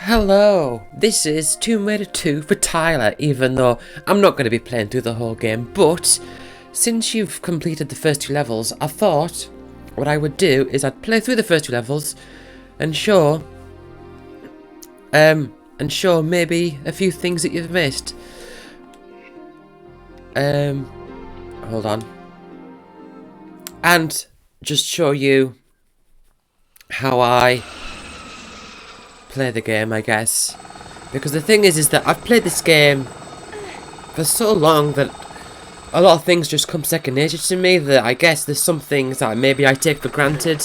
Hello, this is Tomb Raider 2 for Tyler, even though I'm not going to be playing through the whole game, but since you've completed the first two levels, I thought what I would do is I'd play through the first two levels and show maybe a few things that you've missed. Hold on. And just show you how I play the game, I guess. Because the thing is that I've played this game for so long that a lot of things just come second nature to me, that I guess there's some things that maybe I take for granted.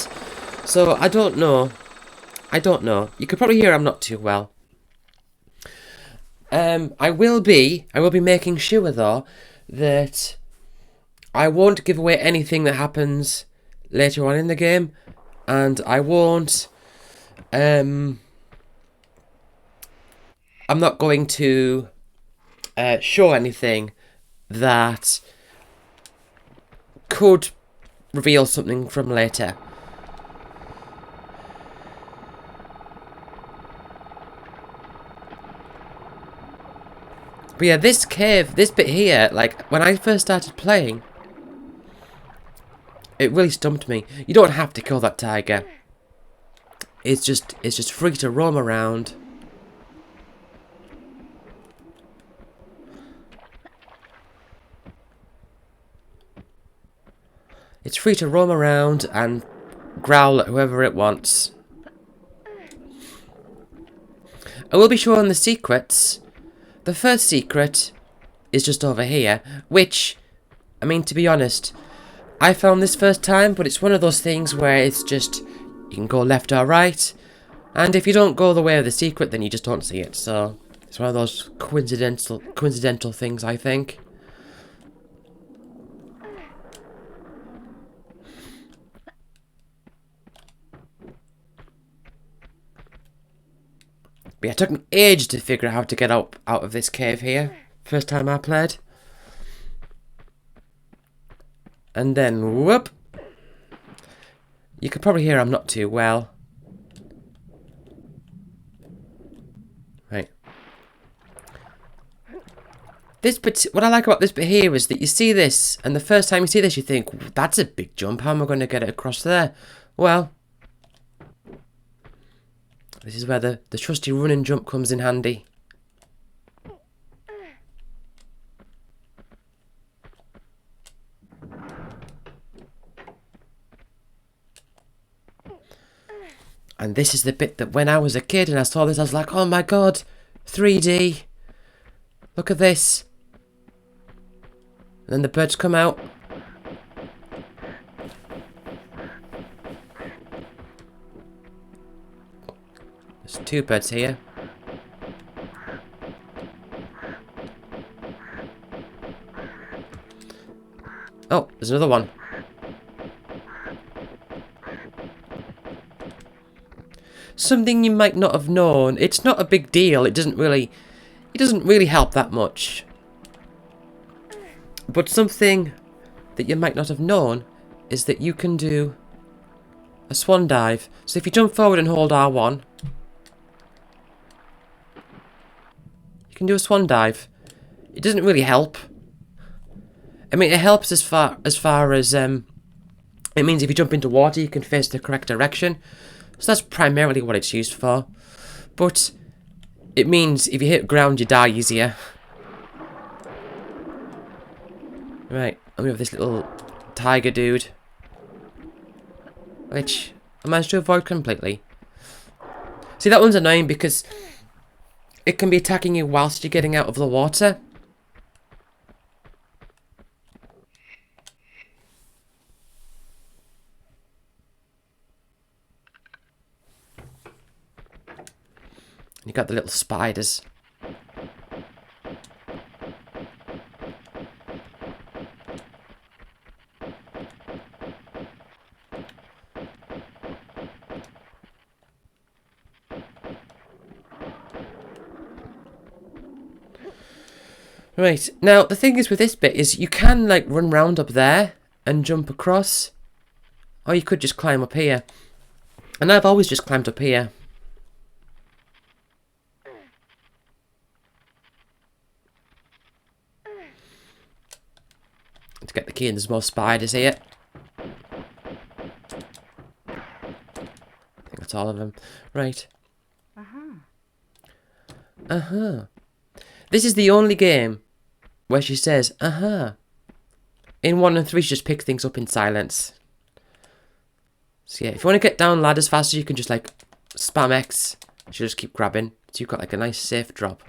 So I don't know. You could probably hear I'm not too well. I will be making sure though that I won't give away anything that happens later on in the game, and I won't I'm not going to show anything that could reveal something from later. But yeah, this cave, this bit here, like, when I first started playing, it really stumped me. You don't have to kill that tiger. It's just free to roam around. It's free to roam around and growl at whoever it wants. I will be showing the secrets. The first secret is just over here, which, I mean, to be honest, I found this first time, but it's one of those things where it's just, you can go left or right, and if you don't go the way of the secret, then you just don't see it, so it's one of those coincidental things, I think. But yeah, it took me ages to figure out how to get out of this cave here. First time I played. And then, whoop. You can probably hear I'm not too well. Right. This bit, what I like about this bit here is that you see this, and the first time you see this you think, that's a big jump, how am I going to get it across there? Well, this is where the trusty run and jump comes in handy. And this is the bit that when I was a kid and I saw this, I was like, oh my god, 3D. Look at this. And then the birds come out. There's two birds here. Oh, there's another one. Something you might not have known. It's not a big deal. It doesn't really help that much. But something that you might not have known is that you can do a swan dive. So if you jump forward and hold R1, you can do a swan dive. It doesn't really help. I mean, it helps as far as it means if you jump into water, you can face the correct direction. So that's primarily what it's used for. But it means if you hit ground, you die easier. Right, I'm with this little tiger dude, which I managed to avoid completely. See, that one's annoying because it can be attacking you whilst you're getting out of the water. You got the little spiders. Right, now the thing is with this bit is you can like run round up there and jump across, or you could just climb up here. And I've always just climbed up here. To get the key, and there's more spiders here. I think that's all of them. Right. This is the only game where she says, In 1 and 3, she just picks things up in silence. So yeah, if you want to get down ladders faster, you can just like spam X. She'll just keep grabbing. So you've got like a nice safe drop.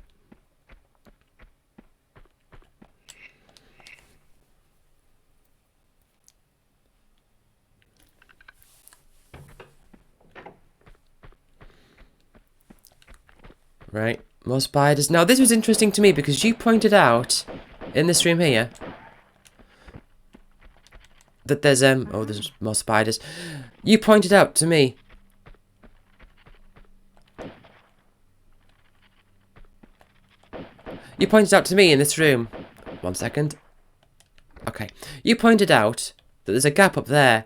Right, more spiders. Now this was interesting to me because you pointed out in this room here that there's oh, there's more spiders. You pointed out to me in this room. 1 second. Okay. You pointed out that there's a gap up there,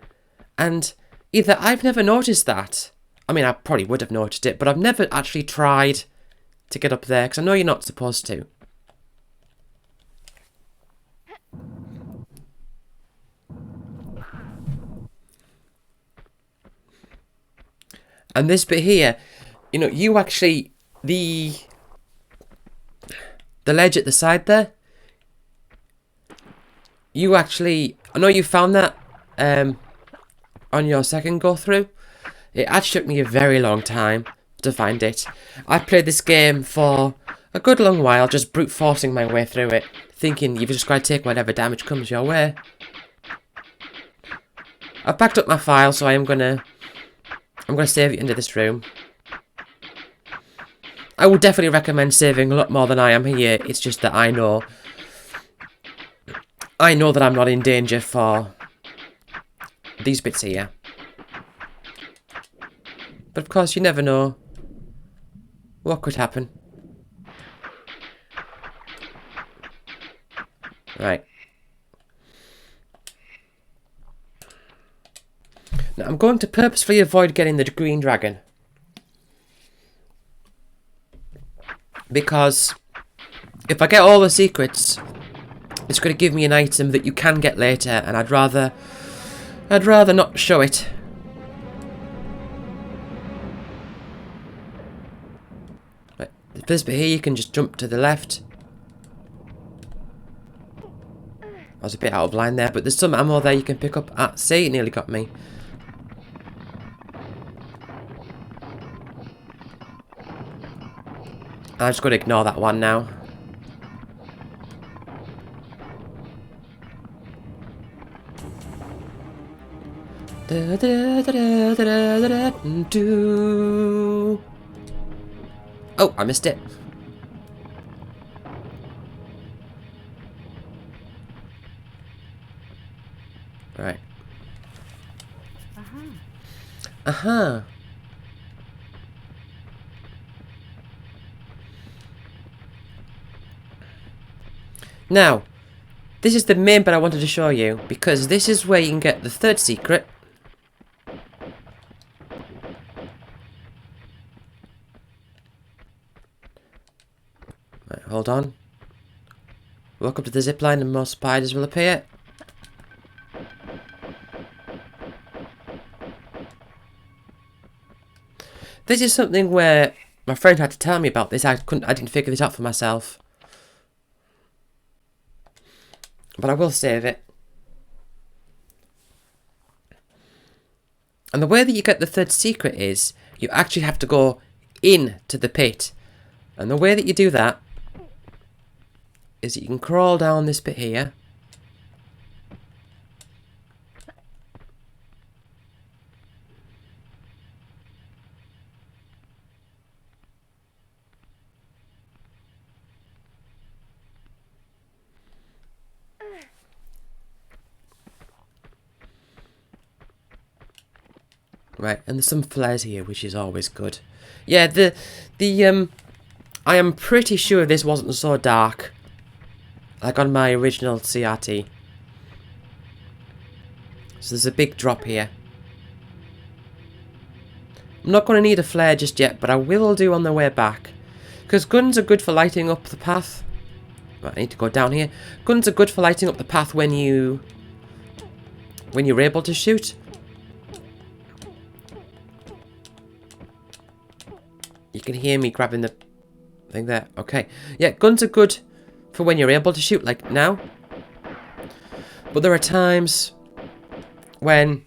and either I've never noticed that. I mean, I probably would have noticed it, but I've never actually tried to get up there, because I know you're not supposed to. And this bit here, you know, you actually, the ledge at the side there, you actually, I know you found that on your second go through. It actually took me a very long time to find it. I played this game for a good long while, just brute forcing my way through it, thinking you've just got to take whatever damage comes your way. I've backed up my file, so I'm gonna save it into this room. I would definitely recommend saving a lot more than I am here. It's just that I know that I'm not in danger for these bits here. But of course, you never know what could happen. Right. Now, I'm going to purposefully avoid getting the green dragon. Because if I get all the secrets, it's going to give me an item that you can get later, and I'd rather not show it. Right, this bit here, you can just jump to the left. I was a bit out of line there, but there's some ammo there you can pick up. Ah, see, it nearly got me. I'm just going to ignore that one now. Oh, I missed it. Right. Now, this is the main bit I wanted to show you, because this is where you can get the third secret. Right, hold on. Walk up to the zipline and more spiders will appear. This is something where my friend had to tell me about this. I didn't figure this out for myself. But I will save it. And the way that you get the third secret is you actually have to go into the pit. And the way that you do that is that you can crawl down this bit here. Right, and there's some flares here, which is always good. Yeah, I am pretty sure this wasn't so dark, like on my original CRT. So there's a big drop here. I'm not going to need a flare just yet, but I will do on the way back, because guns are good for lighting up the path. Right, I need to go down here. Guns are good for lighting up the path when you're able to shoot. You can hear me grabbing the thing there. Okay. Yeah, guns are good for when you're able to shoot, like now. But there are times when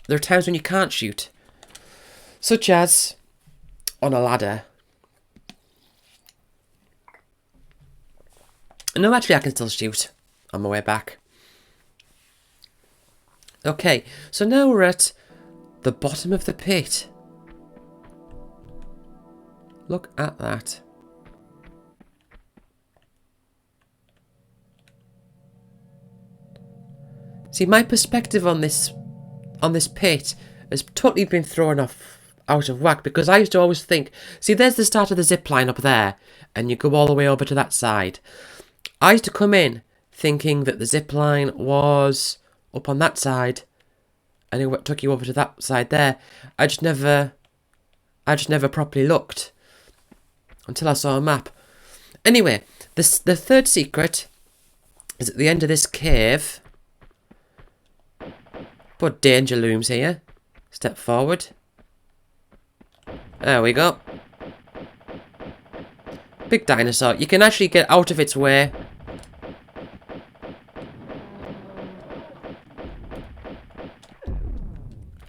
you can't shoot. Such as on a ladder. No, actually I can still shoot on my way back. Okay, so now we're at the bottom of the pit. Look at that. See, my perspective on this pit has totally been thrown out of whack, because I used to always think, see, there's the start of the zip line up there, and you go all the way over to that side. I used to come in thinking that the zip line was up on that side, and it took you over to that side there. I just never properly looked until I saw a map. Anyway, the third secret is at the end of this cave. But danger looms here. Step forward. There we go. Big dinosaur. You can actually get out of its way.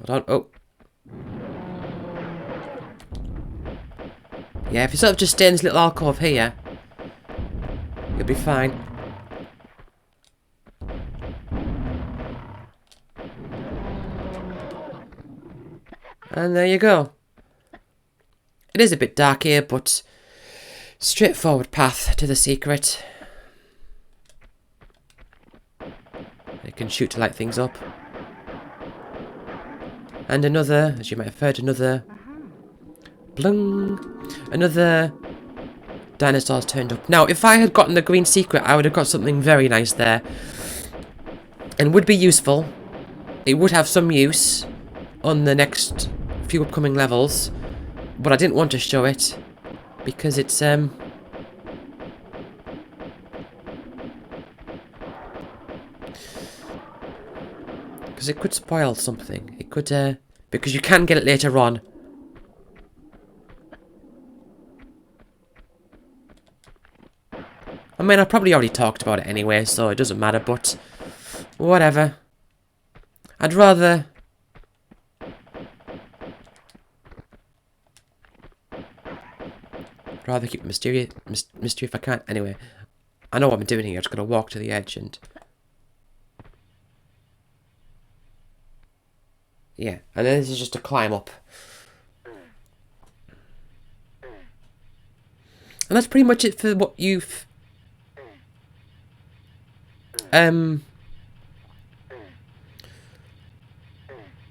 Hold on. Oh. Yeah, if you sort of just stay in this little alcove here, you'll be fine. And there you go. It is a bit dark here, but straightforward path to the secret. You can shoot to light things up. And another, as you might have heard, another blung. Another dinosaur's turned up. Now, if I had gotten the green secret, I would have got something very nice there. And would be useful. It would have some use on the next few upcoming levels. But I didn't want to show it. Because it's, because it could spoil something. It could, because you can get it later on. I mean, I probably already talked about it anyway, so it doesn't matter, but whatever. I'd rather keep the mystery if I can. Anyway, I know what I'm doing here. I'm just going to walk to the edge and... yeah, and then this is just a climb up. And that's pretty much it for what you've...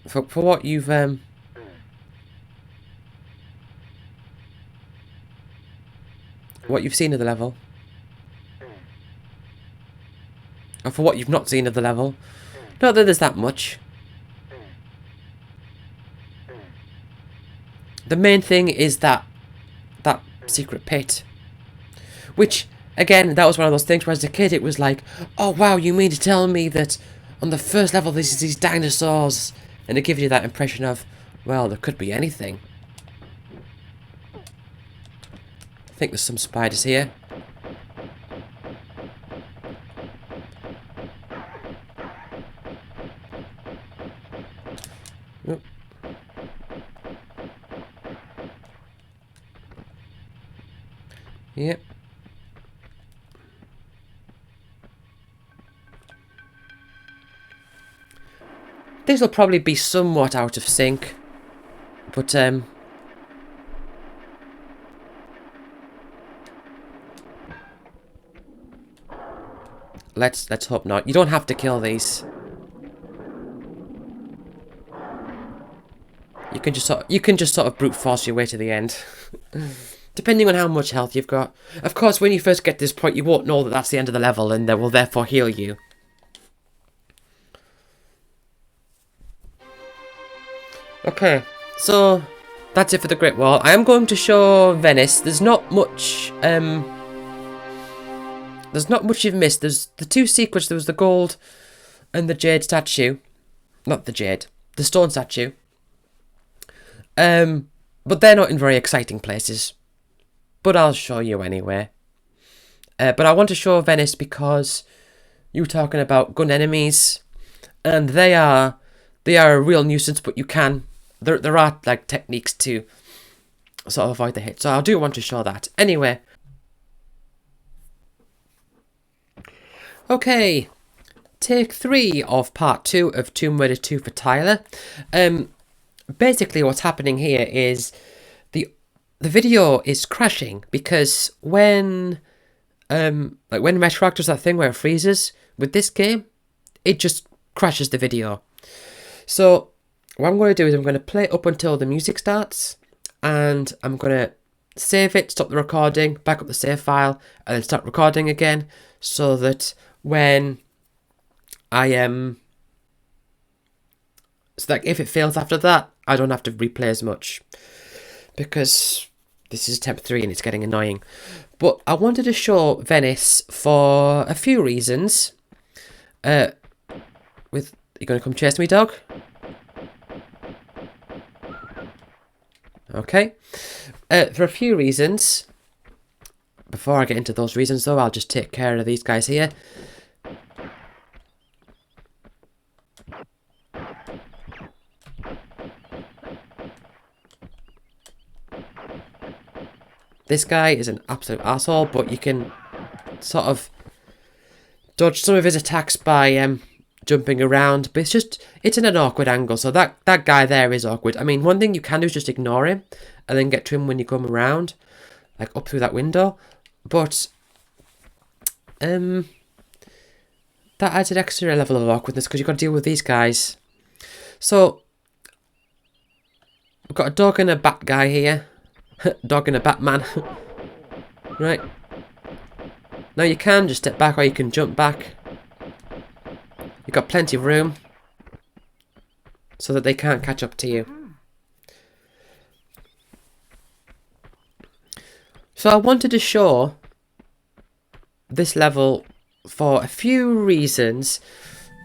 For what you've, what you've seen of the level. Or for what you've not seen of the level. Not that there's that much. The main thing is that secret pit. Which, again, that was one of those things where as a kid it was like, oh wow, you mean to tell me that on the first level there's these dinosaurs? And it gives you that impression of, well, there could be anything. I think there's some spiders here. Oop. Yep. This will probably be somewhat out of sync, but let's hope not. You don't have to kill these. You can just sort of brute force your way to the end, depending on how much health you've got. Of course, when you first get to this point, you won't know that that's the end of the level, and that will therefore heal you. Okay, so that's it for the Great Wall. I am going to show Venice. There's not much there's not much you've missed. There's the two secrets. There was the gold and the jade statue. Not the jade. The stone statue. But they're not in very exciting places. But I'll show you anyway. But I want to show Venice because you were talking about gun enemies. And they are a real nuisance, but there are like techniques to sort of avoid the hit. So I do want to show that. Anyway. Okay. Take 3 of part 2 of Tomb Raider 2 for Tyler. Basically what's happening here is the video is crashing because when Retroact does that thing where it freezes, with this game, it just crashes the video. So what I'm going to do is I'm going to play up until the music starts, and I'm going to save it, stop the recording, back up the save file, and then start recording again, so that when I so that if it fails after that, I don't have to replay as much, because this is attempt 3 and it's getting annoying. But I wanted to show Venice for a few reasons. You gonna come chase me, dog? Okay. For a few reasons. Before I get into those reasons, though, I'll just take care of these guys here. This guy is an absolute asshole, but you can sort of dodge some of his attacks by jumping around. But it's in an awkward angle, so that guy there is awkward. I mean, one thing you can do is just ignore him and then get to him when you come around, like up through that window. But that adds an extra level of awkwardness because you've got to deal with these guys. So we've got a dog and a bat guy here. Dog and a Batman. Right. Now you can just step back or you can jump back. You've got plenty of room so that they can't catch up to you. So I wanted to show this level for a few reasons.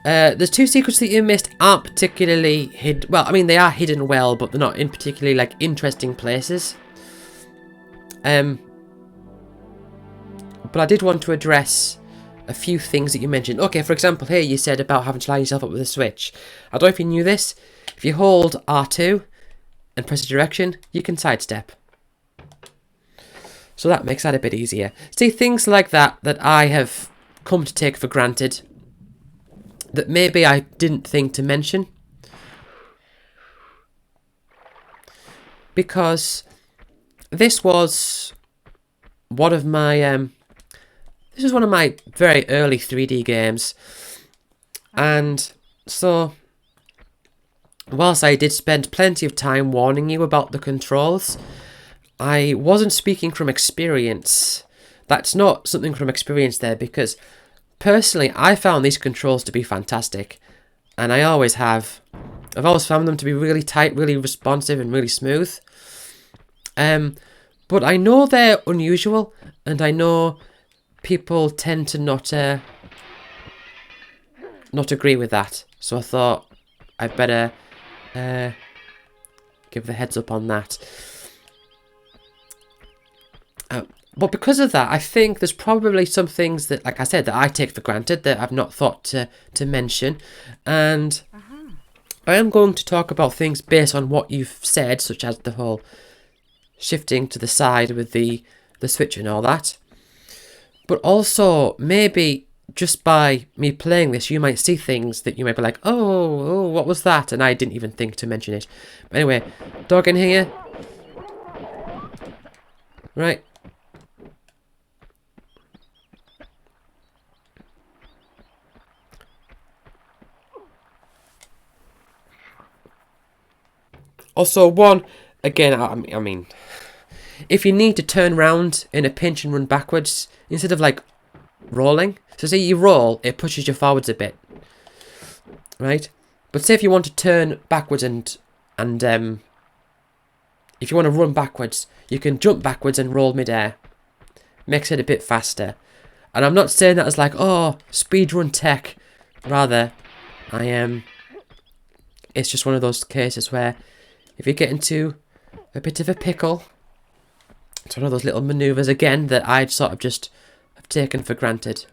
There's 2 secrets that you missed aren't particularly hidden. Well, I mean, they are hidden well, but they're not in particularly like interesting places. But I did want to address a few things that you mentioned. Okay, for example, here you said about having to line yourself up with a switch. I don't know if you knew this. If you hold R2 and press a direction, you can sidestep. So that makes that a bit easier. See, things like that I have come to take for granted, that maybe I didn't think to mention. Because this was one of my very early 3D games, and so whilst I did spend plenty of time warning you about the controls, I wasn't speaking from experience. That's not something from experience there, because personally I found these controls to be fantastic, and I always have. I've always found them to be really tight, really responsive, and really smooth. But I know they're unusual, and I know people tend to not agree with that. So I thought I'd better give the heads up on that. But because of that, I think there's probably some things that, like I said, that I take for granted that I've not thought to mention. And I am going to talk about things based on what you've said, such as the whole shifting to the side with the switch and all that. But also, maybe just by me playing this, you might see things that you might be like, oh, what was that? And I didn't even think to mention it. But anyway, dog in here. Right. Also, again, I mean, if you need to turn round in a pinch and run backwards, instead of like rolling, so say you roll, it pushes you forwards a bit, right? But say if you want to turn backwards and if you want to run backwards, you can jump backwards and roll midair. Makes it a bit faster. And I'm not saying that as like, oh, speedrun tech. Rather, I am... It's just one of those cases where if you get into a bit of a pickle, it's one of those little manoeuvres again that I'd sort of just have taken for granted.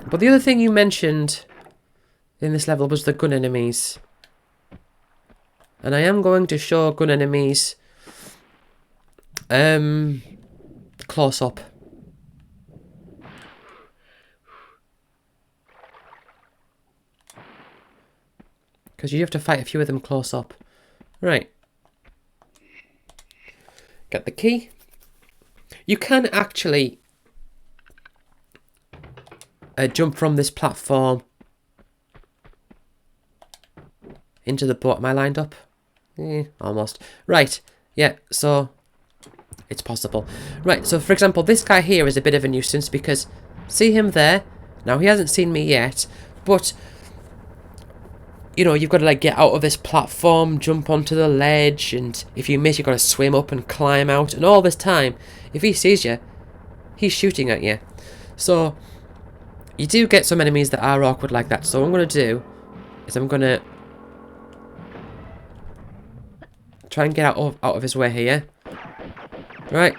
But the other thing you mentioned in this level was the gun enemies. And I am going to show gun enemies close up. Because you have to fight a few of them close up. Right. Get the key. You can actually jump from this platform into the boat. Am I lined up? Almost. Right. Yeah, so it's possible. Right, so for example, this guy here is a bit of a nuisance because see him there? Now, he hasn't seen me yet, but you know, you've got to like get out of this platform, jump onto the ledge, and if you miss, you've got to swim up and climb out. And all this time, if he sees you, he's shooting at you. So you do get some enemies that are awkward like that. So what I'm going to do is I'm going to try and get out of his way here. Right.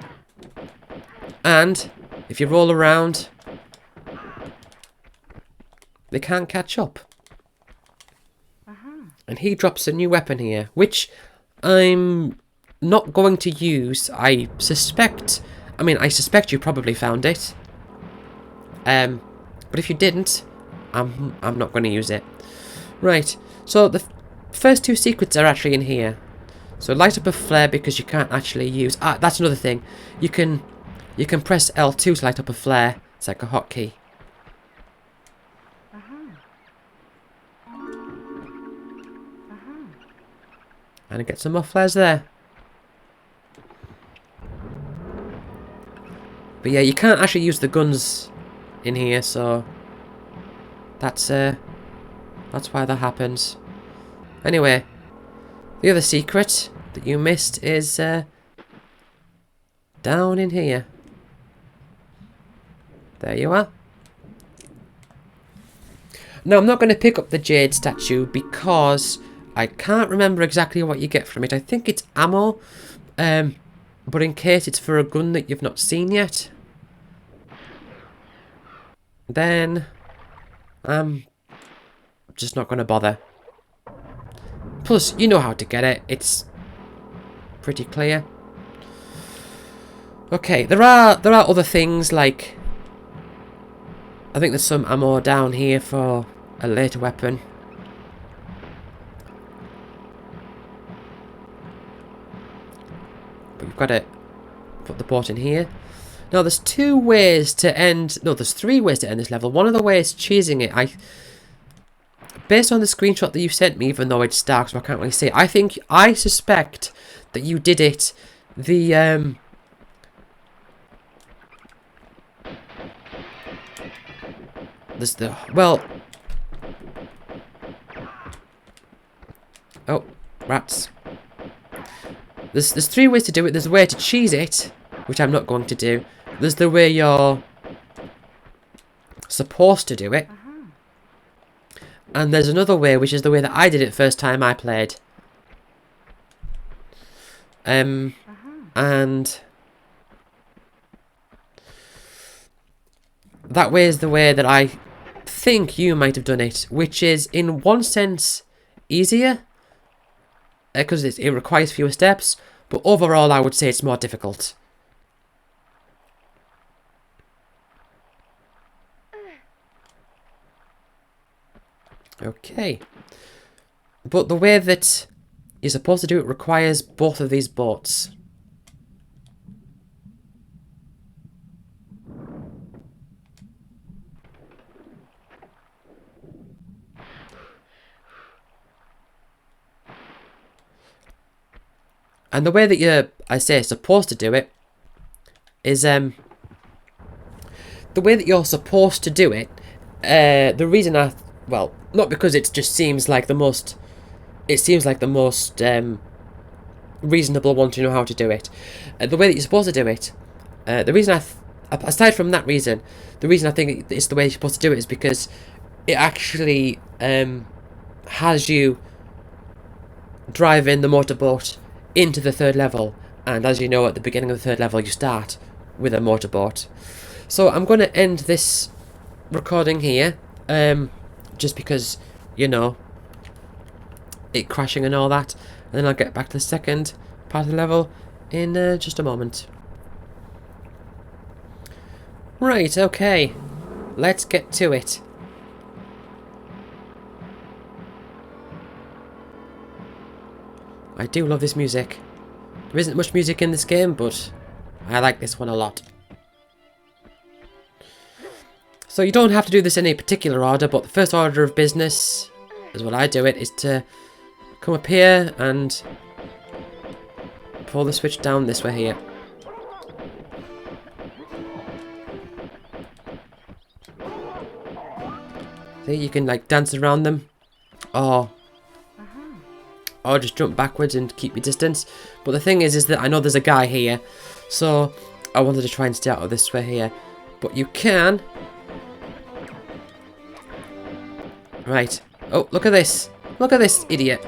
And if you roll around, they can't catch up. And he drops a new weapon here, which I'm not going to use. I suspect you probably found it. But if you didn't, I'm not going to use it. Right, so the first two secrets are actually in here. So light up a flare because you can't actually use... Ah, that's another thing. You can press L2 to light up a flare. It's like a hotkey. And I get some more flares there. But yeah, you can't actually use the guns in here, so that's why that happens. Anyway, the other secret that you missed is down in here. There you are. Now, I'm not going to pick up the jade statue because I can't remember exactly what you get from it. I think it's ammo, but in case it's for a gun that you've not seen yet, then I'm just not going to bother. Plus, you know how to get it. It's pretty clear. Okay, there are other things like I think there's some ammo down here for a later weapon. But you've got to put the boat in here. Now there's two ways to end... No, there's three ways to end this level. One of the ways cheesing it, based on the screenshot that you sent me, even though it's dark so I can't really see it, I suspect that you did it the... There's the... Well... Oh, rats. There's three ways to do it. There's a way to cheese it, which I'm not going to do. There's the way you're supposed to do it. And there's another way, which is the way that I did it first time I played. And that way is the way that I think you might have done it, which is in one sense easier because it requires fewer steps, but overall I would say it's more difficult. Okay, but the way that you're supposed to do it requires both of these boats. And the way that you're, I say, supposed to do it is, the way that you're supposed to do it, the reason I Well, not because it just seems like the most... It seems like the most reasonable one to know how to do it. The way that you're supposed to do it. The reason aside from that reason, the reason I think it's the way you're supposed to do it is because it actually has you driving the motorboat into the third level. And as you know, at the beginning of the third level, you start with a motorboat. So I'm going to end this recording here, just because, you know, it crashing and all that. And then I'll get back to the second part of the level in just a moment. Right, okay. Let's get to it. I do love this music. There isn't much music in this game, but I like this one a lot. So you don't have to do this in a particular order, but the first order of business, is what I do it, is to come up here and pull the switch down this way here. See, you can like dance around them, or just jump backwards and keep your distance. But the thing is that I know there's a guy here, so I wanted to try and stay out of this way here. But you can. Right. Oh, look at this. Look at this idiot.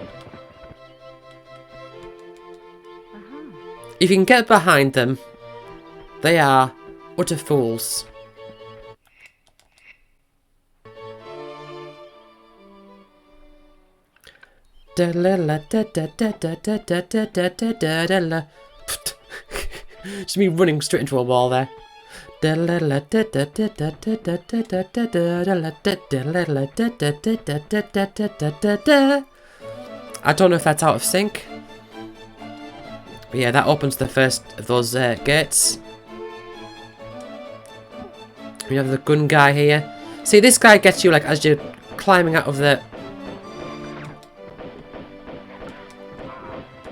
If you can get behind them, they are utter fools. Just me running straight into a wall there. I don't know if that's out of sync. But yeah, that opens the first of those gates. We have the gun guy here. See, this guy gets you like as you're climbing out of the...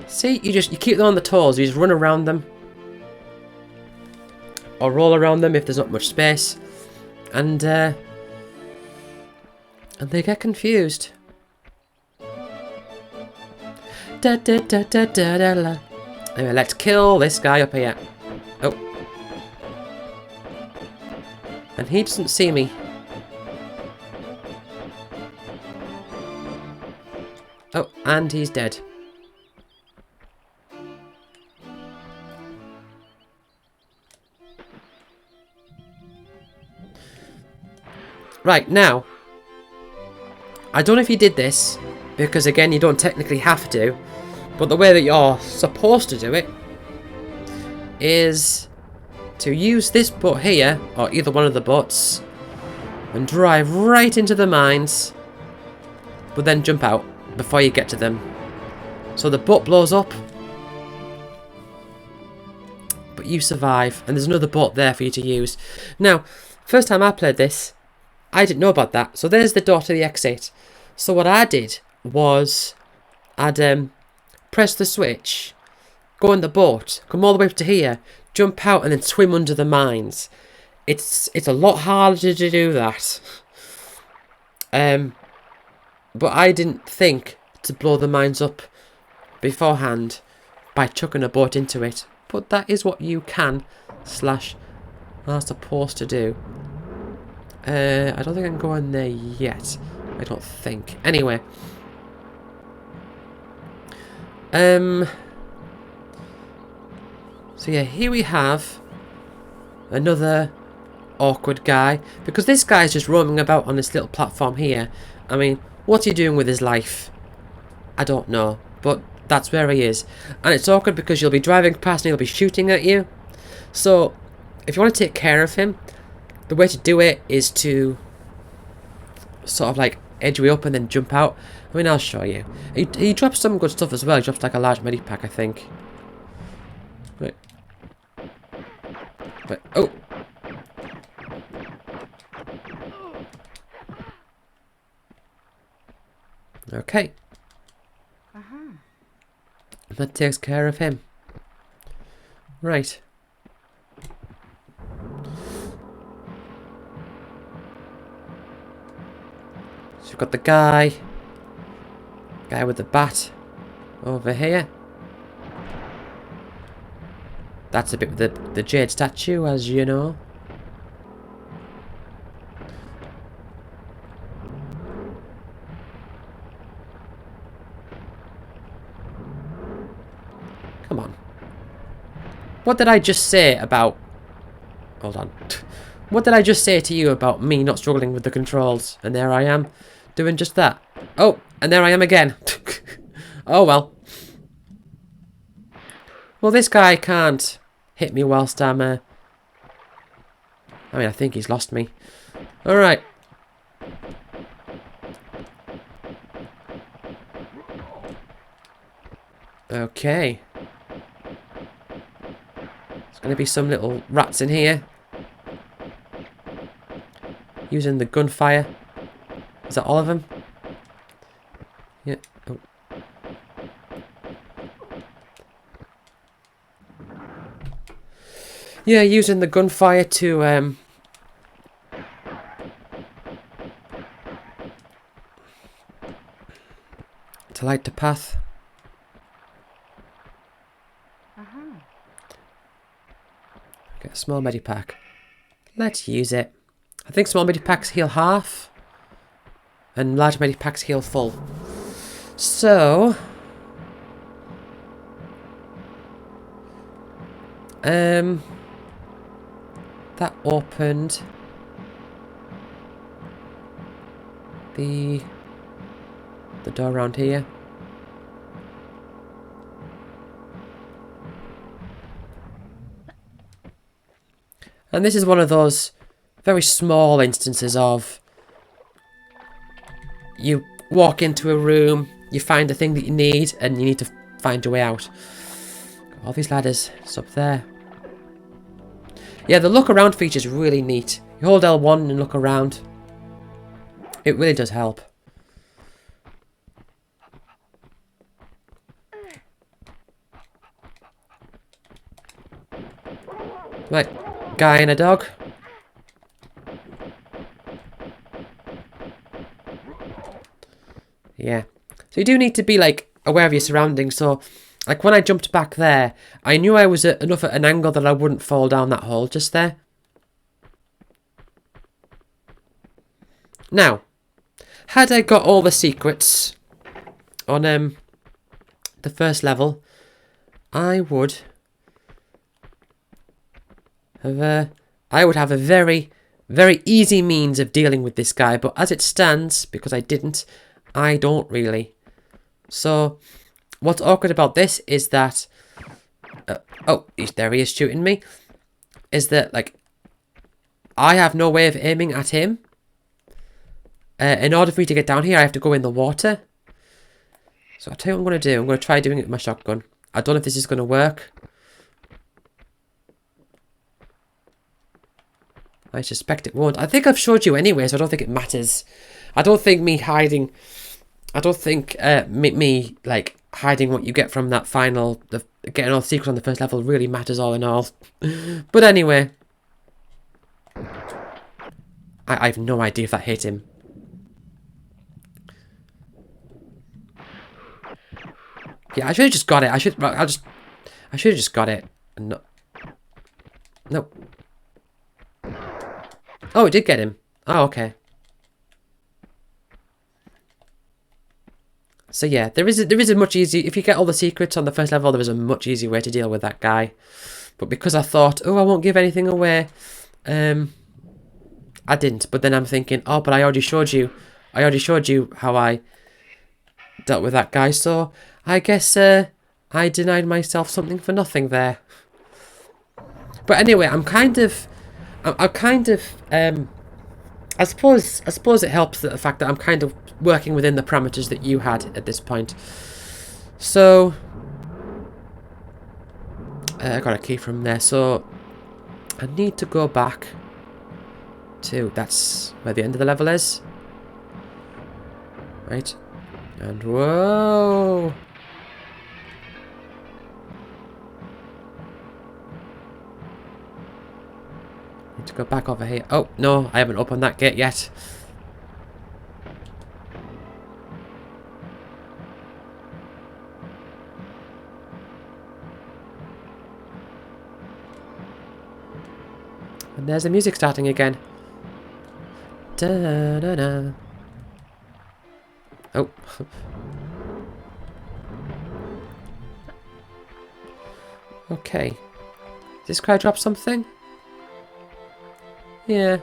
See, you keep them on the toes, you just run around them. Or roll around them if there's not much space. And they get confused. Anyway, let's kill this guy up here. Oh. And he doesn't see me. Oh, and he's dead. Right, now, I don't know if you did this, because again, you don't technically have to, but the way that you're supposed to do it is to use this boat here, or either one of the boats, and drive right into the mines, but then jump out before you get to them. So the boat blows up, but you survive, and there's another boat there for you to use. Now, first time I played this, I didn't know about that. So there's the door to the exit. So what I did was I'd press the switch, go in the boat, come all the way up to here, jump out and then swim under the mines. It's a lot harder to do that. But I didn't think to blow the mines up beforehand by chucking a boat into it. But that is what you can / are supposed to do. I don't think I can go in there yet. I don't think. Anyway. So yeah, here we have another awkward guy. Because this guy's just roaming about on this little platform here. I mean, what's he doing with his life? I don't know. But that's where he is. And it's awkward because you'll be driving past and he'll be shooting at you. So, if you want to take care of him, the way to do it is to sort of like edge way up and then jump out. I mean, I'll show you. He drops some good stuff as well. He drops like a large medipack, I think. Wait. Wait. Oh. Okay. That takes care of him. Right. we've got the guy with the bat over here. That's a bit with the jade statue, as you know. Come on. What did I just say about... Hold on. What did I just say to you about me not struggling with the controls? And there I am, doing just that. Oh, and there I am again. Oh well. Well, this guy can't hit me whilst I'm... I mean, I think he's lost me. Alright. Okay. There's going to be some little rats in here. Using the gunfire. Is that all of them? Yeah. Oh. Yeah, using the gunfire to light the path. Get a small medipack. Let's use it. I think small medipacks heal half, and large medipacks heal full. So, that opened the door around here. And this is one of those very small instances of you walk into a room, you find the thing that you need, and you need to find your way out. Got all these ladders. It's up there. Yeah, the look around feature is really neat. You hold L1 and look around. It really does help. Right, guy and a dog. Yeah. So you do need to be, like, aware of your surroundings. So, like, when I jumped back there, I knew I was enough at an angle that I wouldn't fall down that hole just there. Now, had I got all the secrets on the first level, I would have a very, very easy means of dealing with this guy. But as it stands, because I didn't, I don't really. So, what's awkward about this is that... oh, there he is shooting me. Is that, like, I have no way of aiming at him. In order for me to get down here, I have to go in the water. So, I'll tell you what I'm going to do. I'm going to try doing it with my shotgun. I don't know if this is going to work. I suspect it won't. I think I've showed you anyway, so I don't think it matters. I don't think me hiding... I don't think me like, hiding what you get from that final... getting all the secrets on the first level really matters all in all. But anyway. I have no idea if that hit him. Yeah, I should have just got it. I should have just got it. No. No. Oh, it did get him. Oh, okay. So yeah, there is a much easier... If you get all the secrets on the first level, there is a much easier way to deal with that guy. But because I thought, oh, I won't give anything away, I didn't. But then I'm thinking, oh, but I already showed you how I dealt with that guy. So I guess I denied myself something for nothing there. But anyway, I suppose it helps that the fact that I'm kind of working within the parameters that you had at this point. So, I got a key from there. So, I need to go back to... That's where the end of the level is. Right. And whoa! Need to go back over here. Oh, no, I haven't opened that gate yet. And there's the music starting again. Da da da. Oh. Okay. Did this guy drop something? Yeah.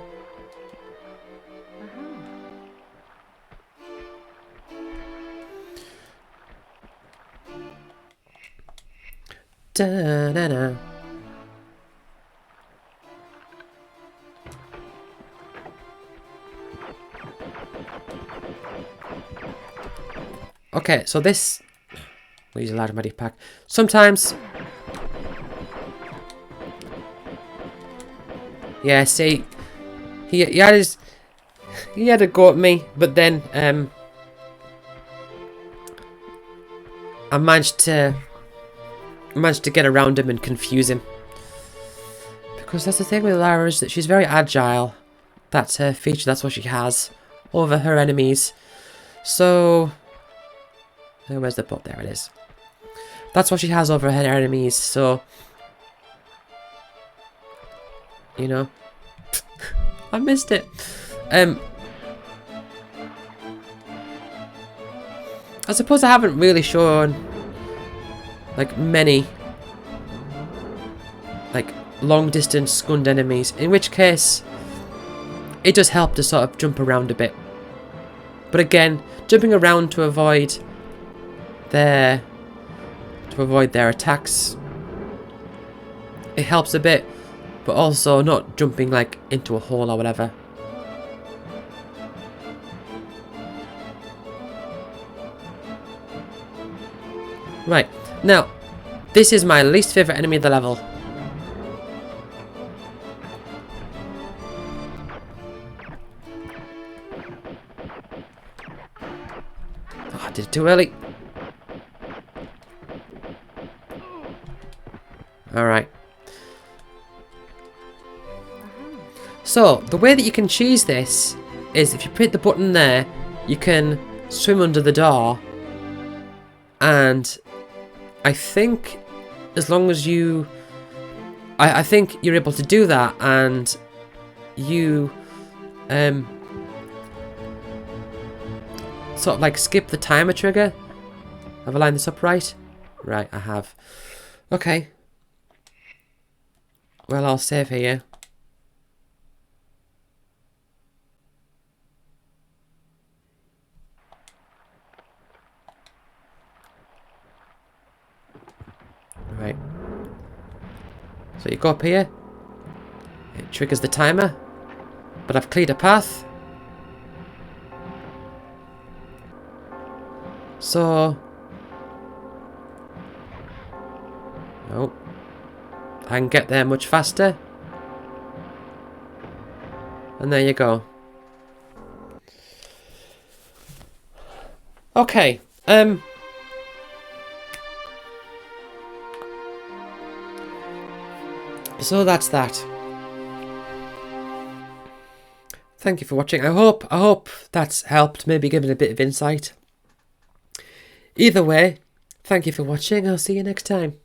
Da da da. Okay, so this... We'll use a large medic pack. Sometimes... Yeah, see... He had his... He had a go at me, but then, I managed to get around him and confuse him. Because that's the thing with Lara, is that she's very agile. That's her feature, that's what she has over her enemies. So... Oh, where's the boat? There it is. That's what she has over her enemies, so... You know? I missed it. I suppose I haven't really shown like many like long distance Scund enemies, in which case it does help to sort of jump around a bit. But again, jumping around to avoid their attacks, it helps a bit, but also not jumping like into a hole or whatever. Right, now, this is my least favourite enemy of the level. Oh, I did it too early. Alright. So, the way that you can cheese this is if you hit the button there, you can swim under the door, and I think as long as you... I think you're able to do that, and you sort of like skip the timer trigger. Have I lined this up right? Right, I have. Okay. Well, I'll save here. Right. So you go up here. It triggers the timer. But I've cleared a path. So... Oh. I can get there much faster. And there you go. Okay. So that's that. Thank you for watching. I hope that's helped, maybe given a bit of insight. Either way, thank you for watching. I'll see you next time.